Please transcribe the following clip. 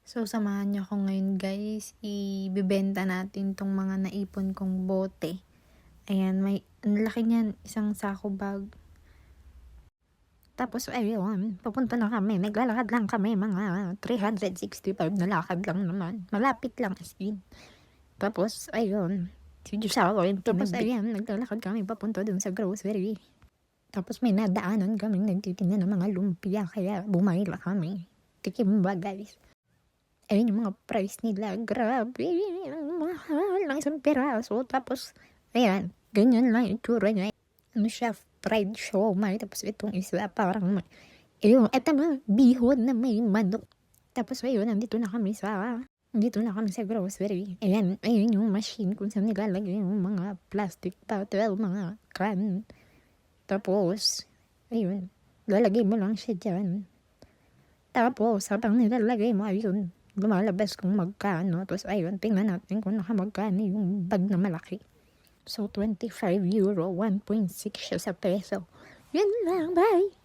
So, samahan niyo ako ngayon guys. Ibebenta natin tong mga naipon kong bote. Ayan, ang laki niyan. Isang sako bag. Tapos, ayun, papunta na kami. Naglalakad lang kami. Mga 365 na lakad lang naman. Malapit lang as in. Tapos, ayun. Si Diyos ako. Tapos, ayun, naglalakad kami papunta dun sa grocery. Tapos, may nadaanan kami nagtitinda ng mga lumpia. Kaya, bumahila kami. Tikim ba, guys? Ayun yung mga price nila. Grabe. Ang mahal ng isang peraso. Tapos, ayan. Ganyan lang yung itsura niya. Ano siya? Fried siomai. Tapos itong isa parang ayun. Eto na. Bihon na may manok. Tapos ayun. Nandito na kami sa grocery. Ayan. Ayun yung machine kung saan nilalagay yung mga plastic bottle. Mga can. Tapos, ayun. Lalagay mo lang siya dyan. Tapos, habang nilalagay mo, ayun, lumalabas kung magkano. Tapos ayun, tingnan natin kung nakamagkano yung bag na malaki. So, €25, 1.6 siya sa peso. Yun lang, bye!